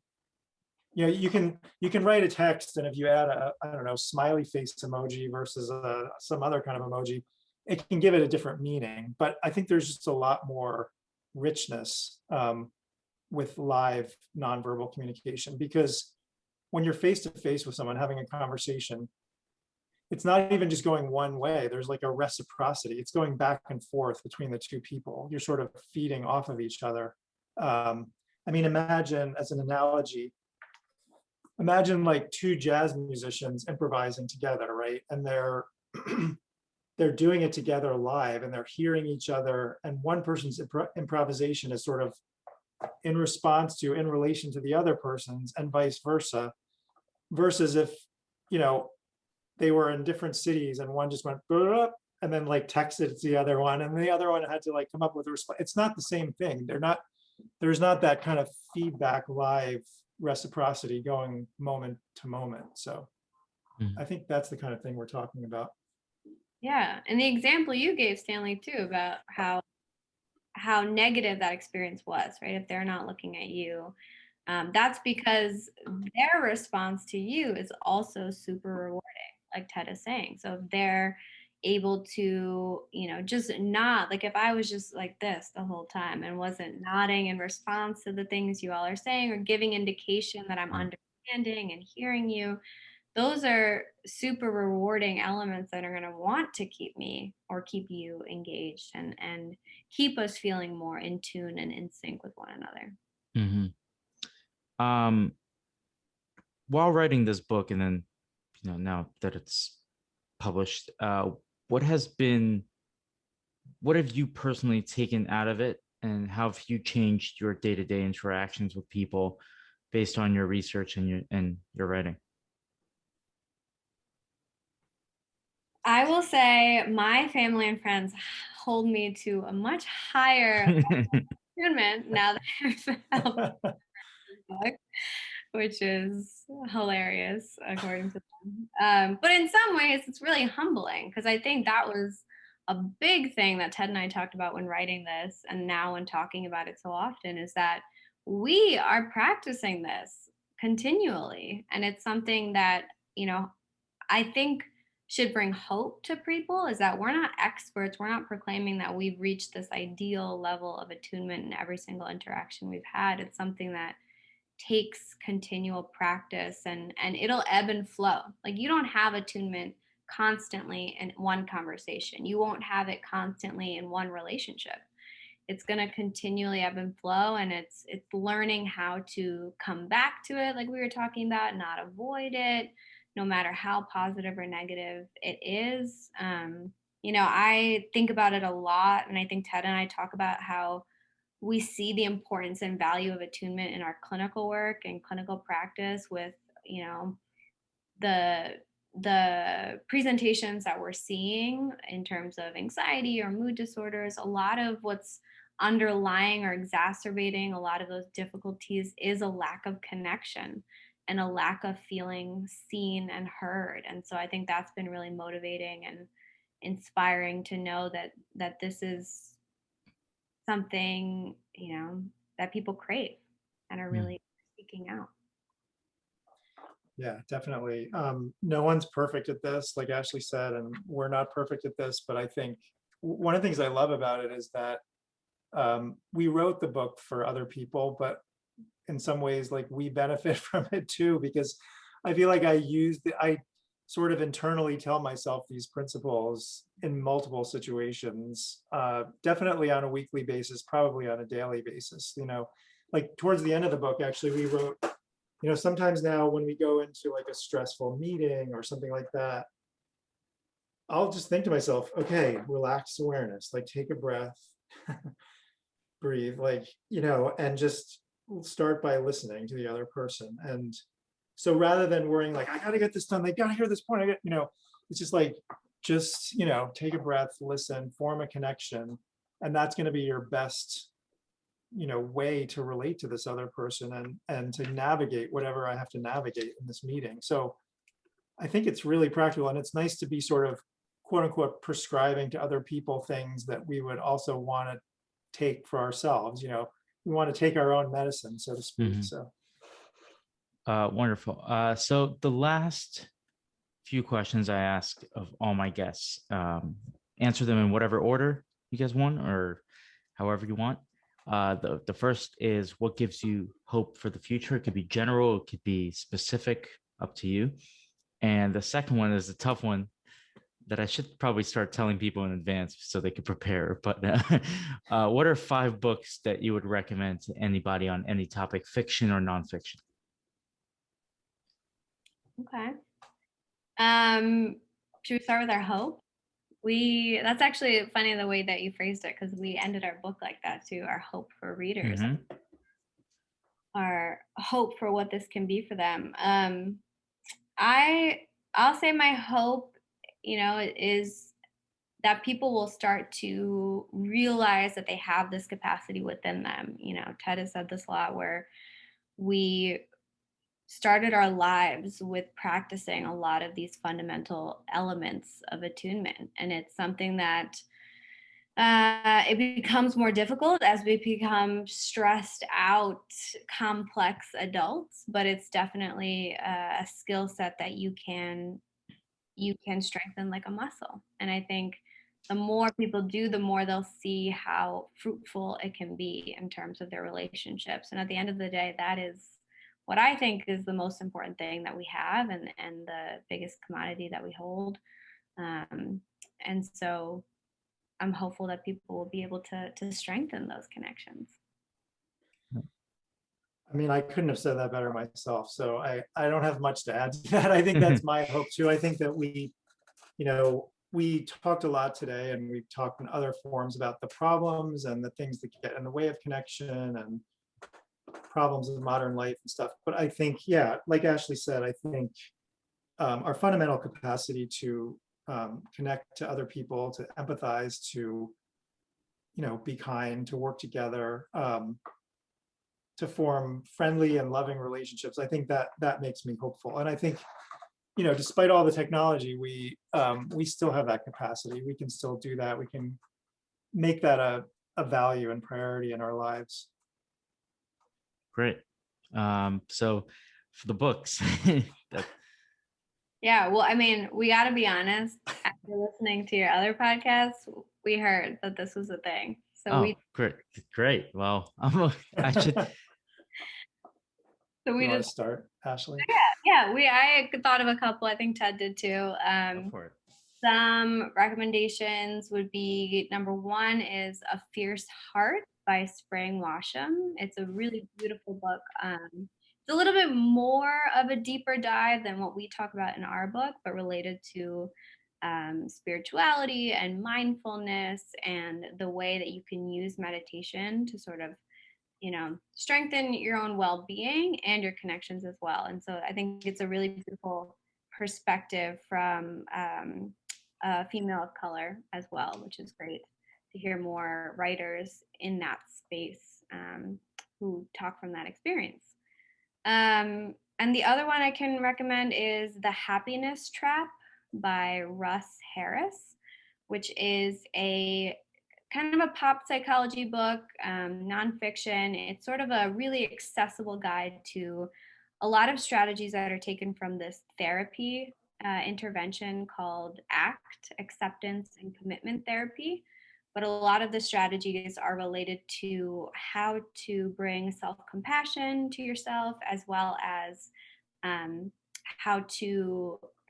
You can write a text, and if you add a, I don't know, smiley face emoji versus some other kind of emoji, it can give it a different meaning. But I think there's just a lot more richness with live nonverbal communication, because when you're face to face with someone having a conversation, it's not even just going one way. There's like a reciprocity. It's going back and forth between the two people. You're sort of feeding off of each other. I mean, imagine, as an analogy, imagine like two jazz musicians improvising together, right? And they're doing it together live, and they're hearing each other, and one person's improvisation is sort of in response to, in relation to the other person's, and vice versa. Versus if, they were in different cities and one just went and then like texted to the other one, and the other one had to like come up with a response. It's not the same thing. There's not that kind of feedback, live reciprocity going moment to moment. So I think that's the kind of thing we're talking about. Yeah, and the example you gave, Stanley, too, about how how negative that experience was, right? If they're not looking at you, that's because their response to you is also super rewarding, like Ted is saying. So if they're able to, just nod, like if I was just like this the whole time and wasn't nodding in response to the things you all are saying or giving indication that I'm understanding and hearing you, those are super rewarding elements that are going to want to keep me or keep you engaged and keep us feeling more in tune and in sync with one another. Mm-hmm. While writing this book, and then now that it's published, what has been what have you personally taken out of it, and how have you changed your day-to-day interactions with people based on your research and your writing? I will say my family and friends hold me to a much higher attunement now that I've helped the book, which is hilarious according to them. But in some ways, it's really humbling because I think that was a big thing that Ted and I talked about when writing this, and now when talking about it so often, is that we are practicing this continually, and it's something that I think should bring hope to people, is that we're not experts. We're not proclaiming that we've reached this ideal level of attunement in every single interaction we've had. It's something that takes continual practice, and it'll ebb and flow. Like you don't have attunement constantly in one conversation. You won't have it constantly in one relationship. It's going to continually ebb and flow, and it's learning how to come back to it, like we were talking about, not avoid it, no matter how positive or negative it is. I think about it a lot, and I think Ted and I talk about how we see the importance and value of attunement in our clinical work and clinical practice with the presentations that we're seeing in terms of anxiety or mood disorders. A lot of what's underlying or exacerbating a lot of those difficulties is a lack of connection and a lack of feeling seen and heard. And so I think that's been really motivating and inspiring to know that this is something that people crave and are really seeking out. Yeah, definitely. No one's perfect at this, like Ashley said, and we're not perfect at this, but I think one of the things I love about it is that we wrote the book for other people, but in some ways, like we benefit from it too, because I feel like I sort of internally tell myself these principles in multiple situations, definitely on a weekly basis, probably on a daily basis. Like towards the end of the book, actually, we wrote, sometimes now when we go into like a stressful meeting or something like that, I'll just think to myself, okay, relax awareness, like take a breath, breathe, and just start by listening to the other person. And so rather than worrying like, I got to get this done, they got to hear this point, it's just like, take a breath, listen, form a connection. And that's going to be your best way to relate to this other person and to navigate whatever I have to navigate in this meeting. So I think it's really practical, and it's nice to be sort of quote unquote prescribing to other people things that we would also want to take for ourselves. We want to take our own medicine, so to speak. So Wonderful. So the last few questions I ask of all my guests, answer them in whatever order you guys want or however you want. The first is, what gives you hope for the future? It could be general, it could be specific, up to you. And the second one is a tough one that I should probably start telling people in advance so they could prepare. But what are 5 books that you would recommend to anybody on any topic, fiction or nonfiction? Okay. Should we start with our hope? That's actually funny the way that you phrased it, because we ended our book like that too. Our hope for readers, our hope for what this can be for them. I'll say my hope, is that people will start to realize that they have this capacity within them. Ted has said this a lot, where we started our lives with practicing a lot of these fundamental elements of attunement. And it's something that It becomes more difficult as we become stressed out, complex adults, but it's definitely a skill set that you can strengthen like a muscle. And I think the more people do, the more they'll see how fruitful it can be in terms of their relationships. And at the end of the day, that is what I think is the most important thing that we have, and the biggest commodity that we hold. And so I'm hopeful that people will be able to strengthen those connections. I mean, I couldn't have said that better myself. So I don't have much to add to that. I think that's my hope too. I think that we talked a lot today, and we've talked in other forums about the problems and the things that get in the way of connection and problems of modern life and stuff. But I think, yeah, like Ashley said, I think our fundamental capacity to connect to other people, to empathize, to, be kind, to work together, to form friendly and loving relationships. I think that makes me hopeful. And I think, despite all the technology, we still have that capacity. We can still do that. We can make that a value and priority in our lives. Great. So for the books, Yeah, well, I mean, we got to be honest. After listening to your other podcasts, we heard that this was a thing. So great. Well, I should. So we want just to start, Ashley? Yeah. I thought of a couple. I think Ted did too. Some recommendations would be, number one is A Fierce Heart by Spring Washam. It's a really beautiful book. It's a little bit more of a deeper dive than what we talk about in our book, but related to spirituality and mindfulness, and the way that you can use meditation to sort of, strengthen your own well-being and your connections as well. And so I think it's a really beautiful perspective from a female of color as well, which is great to hear more writers in that space who talk from that experience. And the other one I can recommend is The Happiness Trap by Russ Harris, which is a kind of a pop psychology book, nonfiction. It's sort of a really accessible guide to a lot of strategies that are taken from this therapy intervention called ACT, Acceptance and Commitment Therapy. But a lot of the strategies are related to how to bring self-compassion to yourself, as well as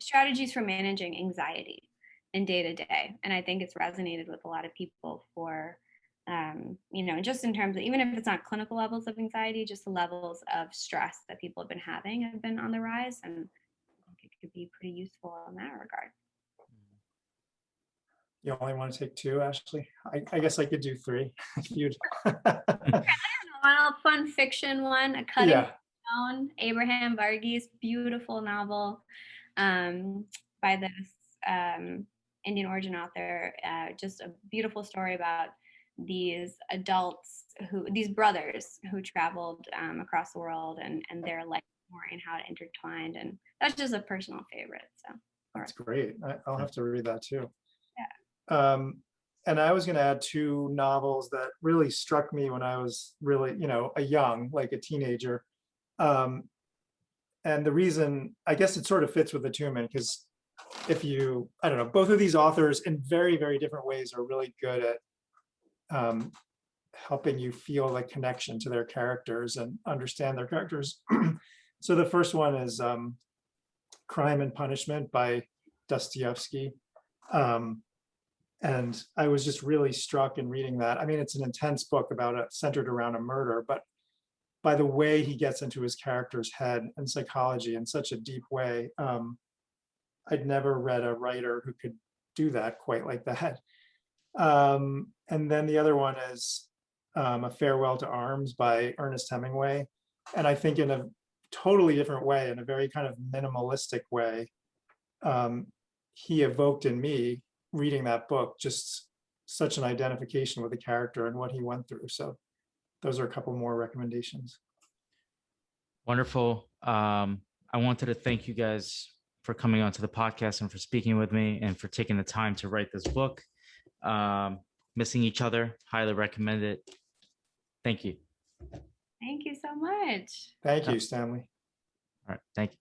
strategies for managing anxiety in day to day. And I think it's resonated with a lot of people for, just in terms of, even if it's not clinical levels of anxiety, just the levels of stress that people have been having have been on the rise. And I think it could be pretty useful in that regard. You only want to take two, Ashley? I guess I could do three if you'd. I don't know, a fun fiction one, A Cutting Stone, Abraham Varghese, beautiful novel by this Indian origin author. Just a beautiful story about these these brothers who traveled across the world, and their life story and how it intertwined. And that's just a personal favorite. So that's great. I'll have to read that too. Yeah. And I was going to add two novels that really struck me when I was really, a teenager. And the reason, I guess it sort of fits with the Tumen, because both of these authors in very, very different ways are really good at helping you feel like connection to their characters and understand their characters. So the first one is Crime and Punishment by Dostoevsky. And I was just really struck in reading that. I mean, it's an intense book centered around a murder, but by the way he gets into his character's head and psychology in such a deep way, I'd never read a writer who could do that quite like that. And then the other one is A Farewell to Arms by Ernest Hemingway. And I think in a totally different way, in a very kind of minimalistic way, he evoked in me, reading that book, just such an identification with the character and what he went through. So those are a couple more recommendations. Wonderful. I wanted to thank you guys for coming onto the podcast and for speaking with me and for taking the time to write this book. missing each other. Highly recommend it. Thank you. Thank you so much. Thank you, Stanley. All right. Thank you.